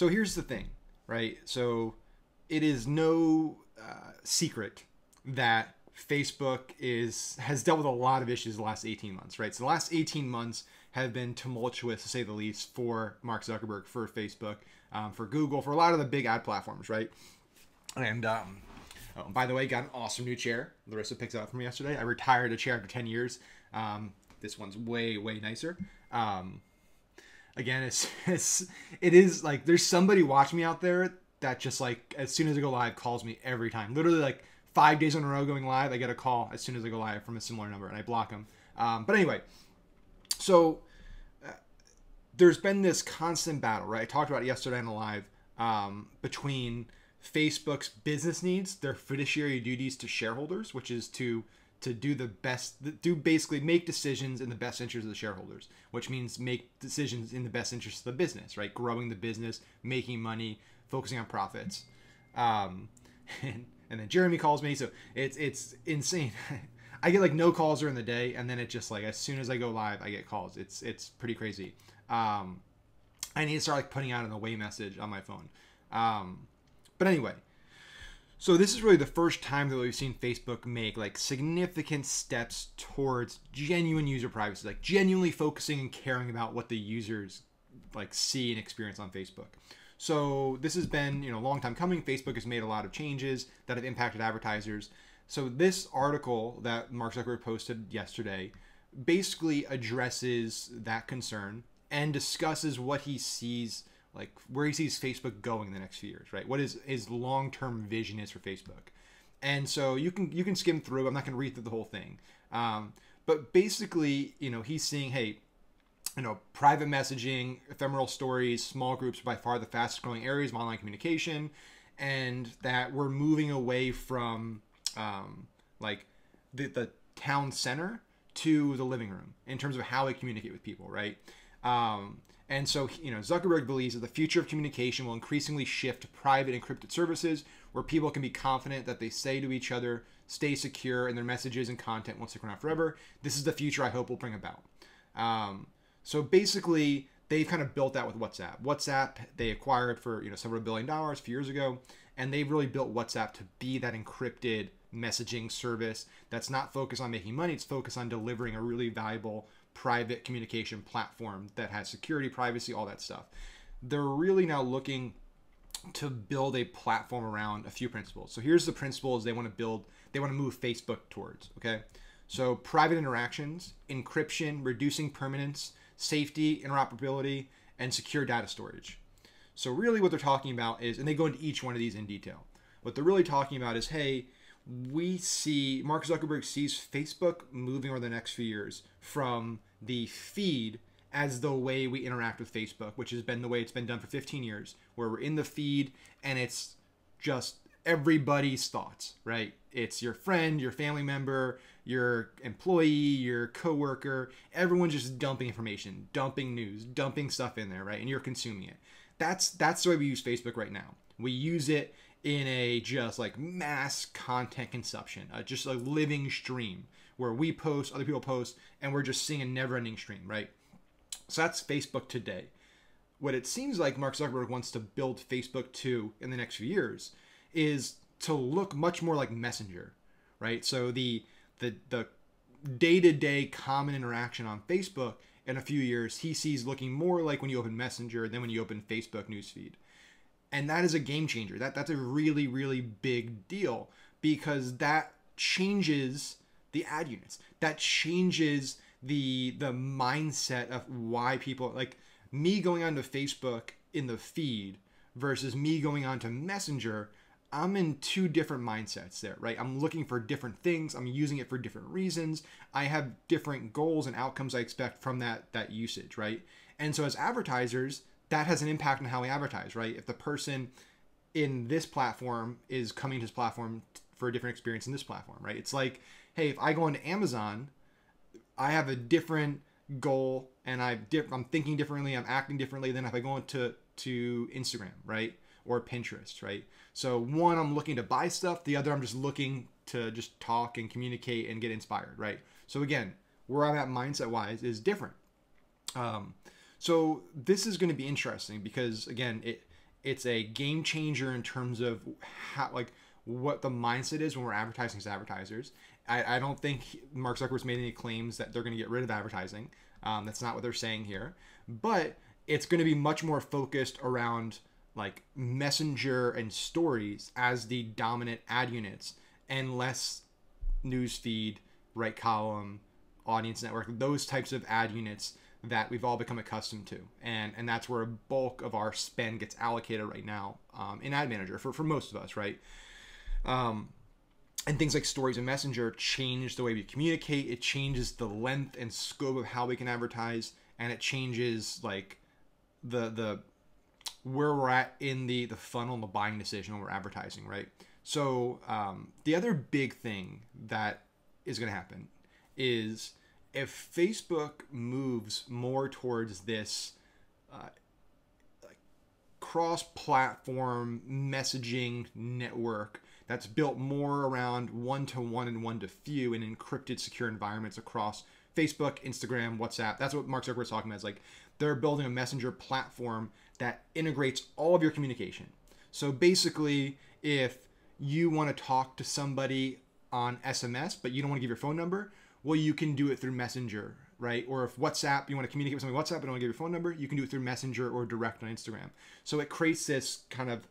So here's the thing, right? So it is no secret that Facebook has dealt with a lot of issues the last 18 months, right? So the last 18 months have been tumultuous, to say the least, for Mark Zuckerberg, for Facebook, for Google, for a lot of the big ad platforms, right? And oh, by the way, got an awesome new chair. Larissa picked it up from me yesterday. I retired a chair after 10 years. This one's way, way nicer. Again, it is like there's somebody watching me out there that just like as soon as I go live calls me every time. Literally like 5 days in a row going live, I get a call as soon as I go live from a similar number, and I block them. But anyway, so there's been this constant battle, right? I talked about it yesterday on the live between Facebook's business needs, their fiduciary duties to shareholders, which is to do the best, basically make decisions in the best interest of the shareholders, which means make decisions in the best interest of the business, right? Growing the business, making money, focusing on profits. And then Jeremy calls me, so it's insane. I get like no calls during the day, and then it just like as soon as I go live, I get calls. It's pretty crazy. I need to start like putting out an away message on my phone. But anyway, so this is really the first time that we've seen Facebook make like significant steps towards genuine user privacy, like genuinely focusing and caring about what the users like see and experience on Facebook. So this has been, a long time coming. Facebook has made a lot of changes that have impacted advertisers. So this article that Mark Zuckerberg posted yesterday basically addresses that concern and discusses what he sees, like where he sees Facebook going in the next few years, right? What his long-term vision is for Facebook. And so you can skim through. I'm not going to read through the whole thing. But basically, he's seeing, hey, private messaging, ephemeral stories, small groups are by far the fastest growing areas of online communication, and that we're moving away from like the town center to the living room in terms of how we communicate with people, right? And so, Zuckerberg believes that the future of communication will increasingly shift to private encrypted services where people can be confident that they say to each other, stay secure in their messages and content won't stick around forever. This is the future I hope will bring about. So basically, they've kind of built that with WhatsApp. WhatsApp, they acquired for several $1 billion a few years ago, and they've really built WhatsApp to be that encrypted messaging service that's not focused on making money. It's focused on delivering a really valuable private communication platform that has security, privacy, all that stuff. They're really now looking to build a platform around a few principles. So here's the principles they want to move Facebook towards, okay? So private interactions, encryption, reducing permanence, safety, interoperability, and secure data storage. So really what they're talking about is, and they go into each one of these in detail, what they're really talking about is, hey, Mark Zuckerberg sees Facebook moving over the next few years from the feed as the way we interact with Facebook, which has been the way it's been done for 15 years, where we're in the feed and it's just everybody's thoughts, right? It's your friend, your family member, your employee, your coworker, everyone's just dumping information, dumping news, dumping stuff in there, right? And you're consuming it. That's the way we use Facebook right now. We use it in a just like mass content consumption, just a living stream where we post, other people post, and we're just seeing a never-ending stream, right? So that's Facebook today. What it seems like Mark Zuckerberg wants to build Facebook to in the next few years is to look much more like Messenger, right? So the day-to-day common interaction on Facebook in a few years, he sees looking more like when you open Messenger than when you open Facebook newsfeed. And that is a game changer. That's a really, really big deal because that changes the ad units. That changes the mindset of why people, like me going onto Facebook in the feed versus me going onto Messenger, I'm in two different mindsets there, right? I'm looking for different things. I'm using it for different reasons. I have different goals and outcomes I expect from that usage, right? And so as advertisers, that has an impact on how we advertise, right? If the person in this platform is coming to this platform for a different experience in this platform, right? It's like, hey, if I go into Amazon, I have a different goal and I'm thinking differently, I'm acting differently than if I go into Instagram, right? Or Pinterest, right? So one, I'm looking to buy stuff. The other, I'm just looking to just talk and communicate and get inspired, right? So again, where I'm at mindset-wise is different. So this is going to be interesting because, again, It's a game changer in terms of how, like, what the mindset is when we're advertising as advertisers. I don't think Mark Zuckerberg's made any claims that they're going to get rid of advertising. That's not what they're saying here. But it's going to be much more focused around like Messenger and Stories as the dominant ad units, and less newsfeed, right column, audience network, those types of ad units that we've all become accustomed to. And that's where a bulk of our spend gets allocated right now in Ad Manager for most of us, right? And things like Stories and Messenger change the way we communicate. It changes the length and scope of how we can advertise, and it changes like the where we're at in the funnel and the buying decision when we're advertising, right? So the other big thing that is going to happen is if Facebook moves more towards this like cross-platform messaging network that's built more around one-to-one and one-to-few in encrypted, secure environments across Facebook, Instagram, WhatsApp. That's what Mark Zuckerberg's talking about. Is like they're building a messenger platform that integrates all of your communication. So basically, if you want to talk to somebody on SMS, but you don't want to give your phone number, well, you can do it through Messenger, right? Or if WhatsApp, you want to communicate with somebody on WhatsApp, but don't want to give your phone number, you can do it through Messenger or direct on Instagram. So it creates this kind of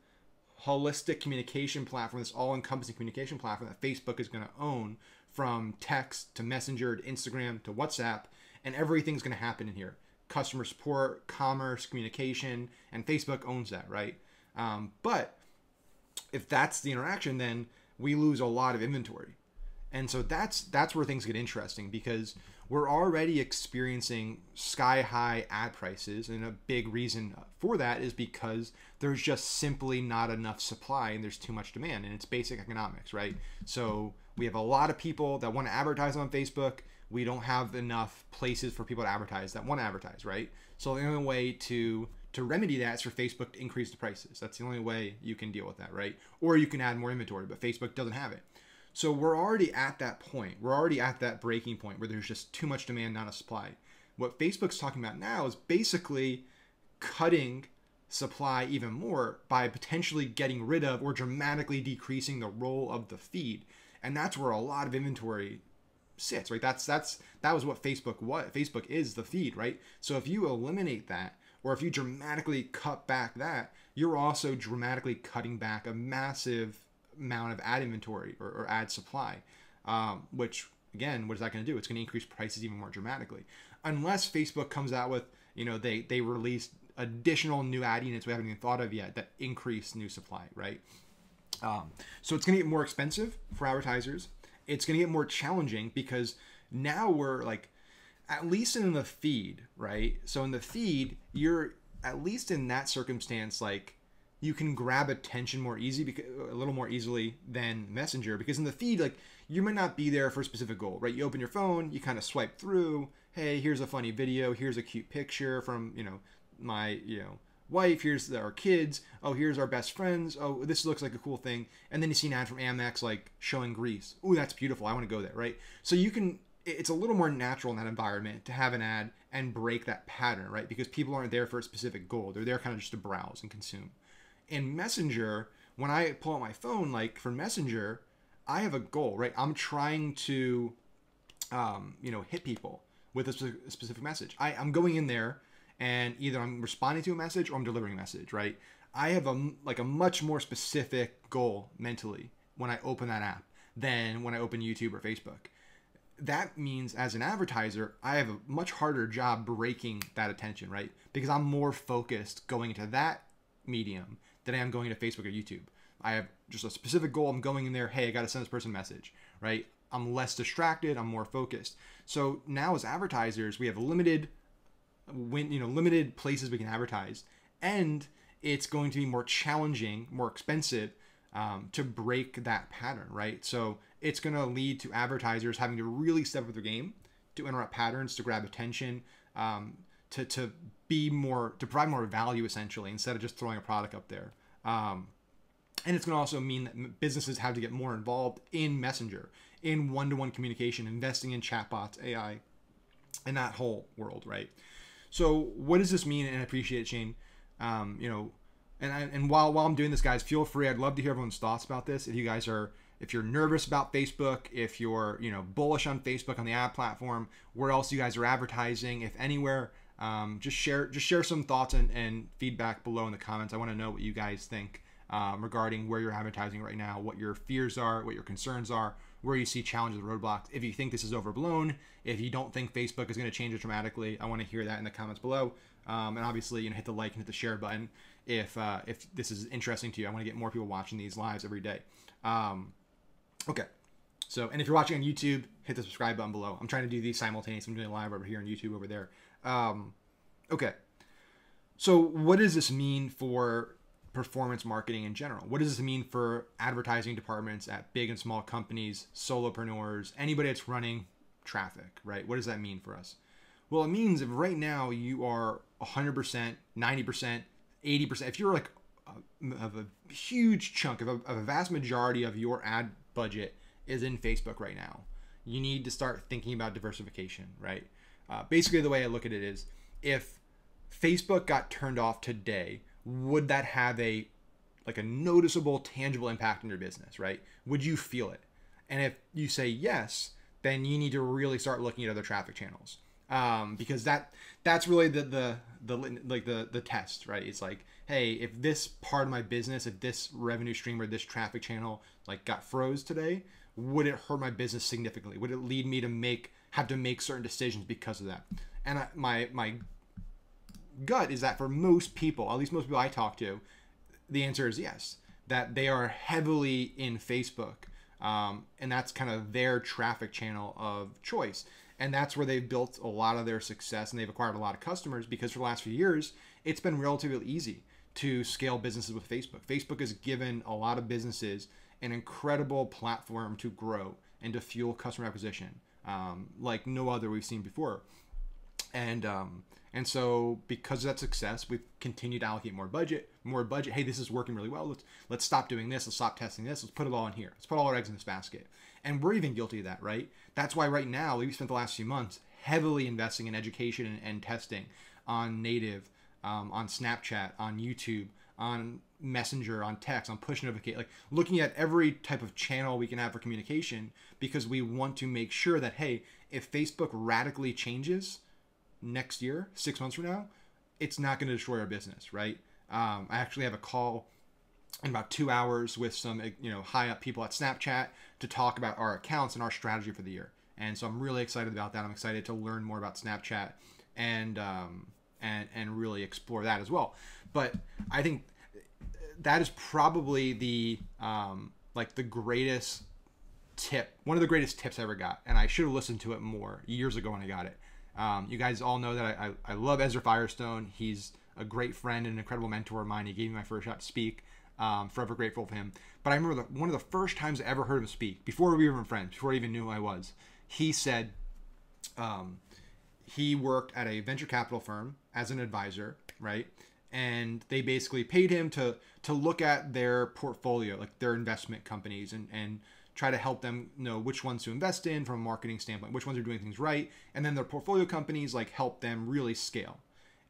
holistic communication platform, this all-encompassing communication platform that Facebook is going to own, from text to Messenger to Instagram to WhatsApp, and everything's going to happen in here. Customer support, commerce, communication, and Facebook owns that, right? But if that's the interaction, then we lose a lot of inventory. And so that's where things get interesting, because we're already experiencing sky-high ad prices, and a big reason for that is because there's just simply not enough supply and there's too much demand, and it's basic economics, right? So we have a lot of people that want to advertise on Facebook. We don't have enough places for people to advertise that want to advertise, right? So the only way to remedy that is for Facebook to increase the prices. That's the only way you can deal with that, right? Or you can add more inventory, but Facebook doesn't have it. So we're already at that point. We're already at that breaking point where there's just too much demand, not a supply. What Facebook's talking about now is basically cutting supply even more by potentially getting rid of or dramatically decreasing the role of the feed. And that's where a lot of inventory sits, right? That was what Facebook was. Facebook is the feed, right? So if you eliminate that, or if you dramatically cut back that, you're also dramatically cutting back a massive amount of ad inventory or ad supply, which again, what is that going to do? It's going to increase prices even more dramatically, unless Facebook comes out with, they release additional new ad units we haven't even thought of yet that increase new supply, right? So it's going to get more expensive for advertisers. It's going to get more challenging because now we're like, at least in the feed, right? So in the feed, you're at least in that circumstance, like you can grab attention more a little more easily than Messenger, because in the feed, like you might not be there for a specific goal, right? You open your phone, you kind of swipe through. Hey, here's a funny video. Here's a cute picture from, my, wife. Here's our kids. Oh, here's our best friends. Oh, this looks like a cool thing. And then you see an ad from Amex, like showing Greece. Ooh, that's beautiful. I want to go there, right? So it's a little more natural in that environment to have an ad and break that pattern, right? Because people aren't there for a specific goal. They're there kind of just to browse and consume. In Messenger, when I pull out my phone, like for Messenger, I have a goal, right? I'm trying to, hit people with a specific message. I'm going in there and either I'm responding to a message or I'm delivering a message, right? I have a much more specific goal mentally when I open that app than when I open YouTube or Facebook. That means as an advertiser, I have a much harder job breaking that attention, right? Because I'm more focused going into that medium than I am going into Facebook or YouTube. I have just a specific goal. I'm going in there. Hey, I got to send this person a message, right? I'm less distracted. I'm more focused. So now as advertisers, we have limited places we can advertise, and it's going to be more challenging, more expensive to break that pattern, right? So it's going to lead to advertisers having to really step up their game to interrupt patterns, to grab attention, to provide more value essentially, instead of just throwing a product up there. And it's going to also mean that businesses have to get more involved in Messenger, in one-to-one communication, investing in chatbots, AI, and that whole world, right? So what does this mean? And I appreciate it, Shane. And while I'm doing this, guys, feel free. I'd love to hear everyone's thoughts about this. If you're nervous about Facebook, if you're bullish on Facebook, on the ad platform, where else you guys are advertising, if anywhere, just share some thoughts and feedback below in the comments. I want to know what you guys think regarding where you're advertising right now, what your fears are, what your concerns are, where you see challenges, roadblocks. If you think this is overblown, if you don't think Facebook is going to change it dramatically, I want to hear that in the comments below. And obviously, hit the like and hit the share button if this is interesting to you. I want to get more people watching these lives every day. Okay. So, and if you're watching on YouTube, hit the subscribe button below. I'm trying to do these simultaneously. I'm doing live over here on YouTube over there. Okay. So what does this mean for performance marketing in general? What does this mean for advertising departments at big and small companies, solopreneurs, anybody that's running traffic, right? What does that mean for us? Well, it means if right now you are 100%, 90%, 80%, if you're like of a huge chunk of a vast majority of your ad budget is in Facebook right now, you need to start thinking about diversification, right? Basically, the way I look at it is, if Facebook got turned off today, would that have a noticeable, tangible impact on your business, right? Would you feel it? And if you say yes, then you need to really start looking at other traffic channels, because that's really the test, right? It's like, hey, if this part of my business, if this revenue stream or this traffic channel got froze today, would it hurt my business significantly? Would it lead me to have to make certain decisions because of that? And my gut is that for most people, at least most people I talk to, the answer is yes, that they are heavily in Facebook. And that's kind of their traffic channel of choice. And that's where they've built a lot of their success, and they've acquired a lot of customers, because for the last few years, it's been relatively easy to scale businesses with Facebook. Facebook has given a lot of businesses an incredible platform to grow and to fuel customer acquisition, like no other we've seen before. And so because of that success, we've continued to allocate more budget. Hey, this is working really well. Let's stop doing this. Let's stop testing this. Let's put it all in here. Let's put all our eggs in this basket. And we're even guilty of that, right? That's why right now we've spent the last few months heavily investing in education and testing on native, on Snapchat, on YouTube, on Messenger, on text, on push notification, looking at every type of channel we can have for communication, because we want to make sure that, hey, if Facebook radically changes next year, 6 months from now, it's not going to destroy our business, right? I actually have a call in about 2 hours with some high up people at Snapchat to talk about our accounts and our strategy for the year. And so I'm really excited about that. I'm excited to learn more about Snapchat and really explore that as well. But I think that is probably the greatest tip, one of the greatest tips I ever got. And I should have listened to it more years ago when I got it. You guys all know that I love Ezra Firestone. He's a great friend and an incredible mentor of mine. He gave me my first shot to speak. Forever grateful for him. But I remember one of the first times I ever heard him speak, before we were even friends, before I even knew who I was, he said he worked at a venture capital firm as an advisor, right? And they basically paid him to look at their portfolio, their investment companies, and try to help them know which ones to invest in from a marketing standpoint, which ones are doing things right, and then their portfolio companies help them really scale.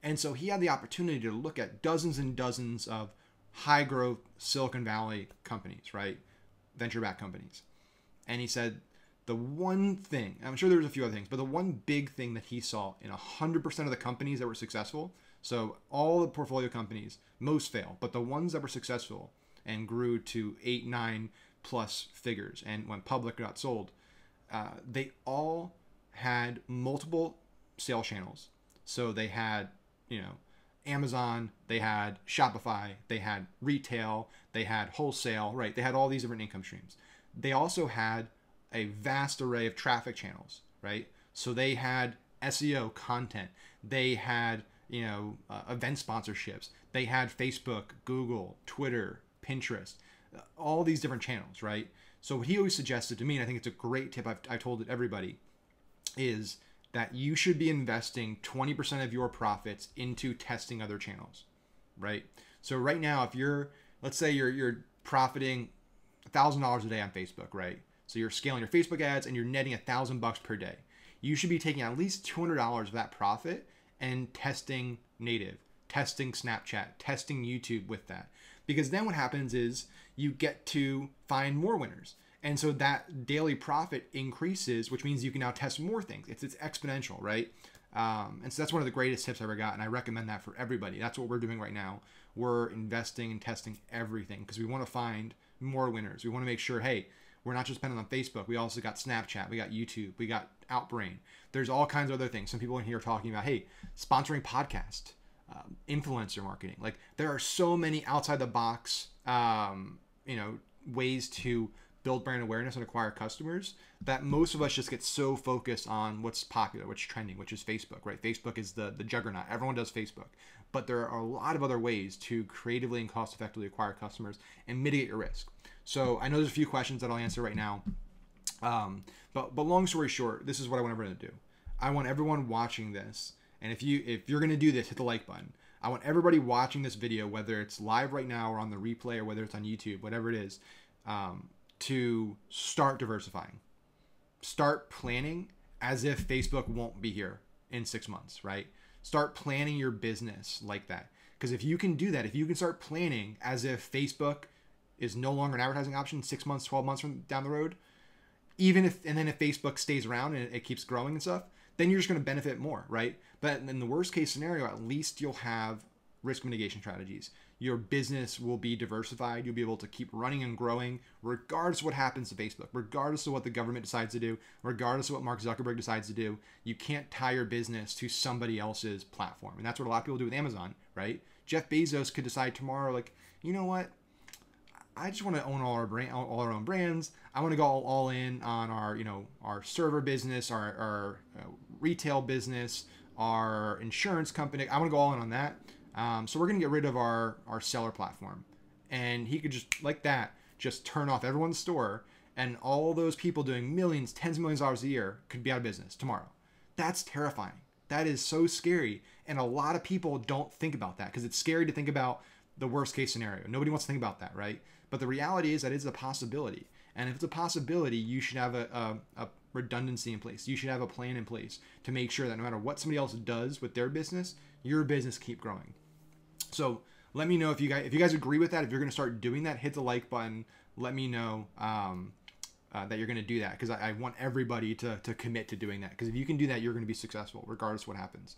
And so he had the opportunity to look at dozens and dozens of high growth Silicon Valley companies, right? Venture-backed companies. And he said the one thing, I'm sure there was a few other things, but the one big thing that he saw in 100% of the companies that were successful, so all the portfolio companies, most fail, but the ones that were successful and grew to 8, 9 plus figures and went public or got sold, they all had multiple sales channels. So they had, Amazon, they had Shopify, they had retail, they had wholesale, right? They had all these different income streams. They also had a vast array of traffic channels, right? So they had SEO content, they had, event sponsorships, they had Facebook, Google, Twitter, Pinterest, all these different channels, right? So what he always suggested to me, and I think it's a great tip I've told it everybody, is that you should be investing 20% of your profits into testing other channels, right? So right now, if let's say you're profiting $1,000 a day on Facebook, right? So you're scaling your Facebook ads and you're netting $1,000 per day. You should be taking at least $200 of that profit and testing native, testing Snapchat, testing YouTube with that. Because then what happens is you get to find more winners. And so that daily profit increases, which means you can now test more things. It's exponential, right? And so that's one of the greatest tips I ever got. And I recommend that for everybody. That's what we're doing right now. We're investing and testing everything because we want to find more winners. We want to make sure, hey, we're not just dependent on Facebook. We also got Snapchat. We got YouTube. We got Outbrain. There's all kinds of other things. Some people in here are talking about, hey, sponsoring podcast, influencer marketing. Like there are so many outside the box, ways to build brand awareness and acquire customers that most of us just get so focused on what's popular, what's trending, which is Facebook, right? Facebook is the juggernaut. Everyone does Facebook. But there are a lot of other ways to creatively and cost effectively acquire customers and mitigate your risk. So I know there's a few questions that I'll answer right now. But long story short, this is what I want everyone to do. I want everyone watching this, and if you're going to do this, hit the like button. I want everybody watching this video, whether it's live right now or on the replay or whether it's on YouTube, whatever it is, to start diversifying. Start planning as if Facebook won't be here in 6 months, right? Start planning your business like that. Because if you can do that, if you can start planning as if Facebook is no longer an advertising option 6 months, 12 months from down the road, and then if Facebook stays around and it keeps growing and stuff, then you're just going to benefit more, right? But in the worst case scenario, at least you'll have risk mitigation strategies. Your business will be diversified. You'll be able to keep running and growing regardless of what happens to Facebook, regardless of what the government decides to do, regardless of what Mark Zuckerberg decides to do. You can't tie your business to somebody else's platform. And that's what a lot of people do with Amazon, right? Jeff Bezos could decide tomorrow, like, you know what? I just want to own all our own brands. I want to go all in on our server business, our retail business, our insurance company. I want to go all in on that. So we're going to get rid of our seller platform. And he could just, like that, just turn off everyone's store, and all those people doing millions, tens of millions of dollars a year could be out of business tomorrow. That's terrifying. That is so scary. And a lot of people don't think about that because it's scary to think about the worst case scenario. Nobody wants to think about that, right? But the reality is that it's a possibility. And if it's a possibility, you should have a redundancy in place. You should have a plan in place to make sure that no matter what somebody else does with their business, your business keep growing. So let me know if you guys agree with that. If you're going to start doing that, hit the like button. Let me know that you're going to do that because I want everybody to commit to doing that. Because if you can do that, you're going to be successful regardless of what happens.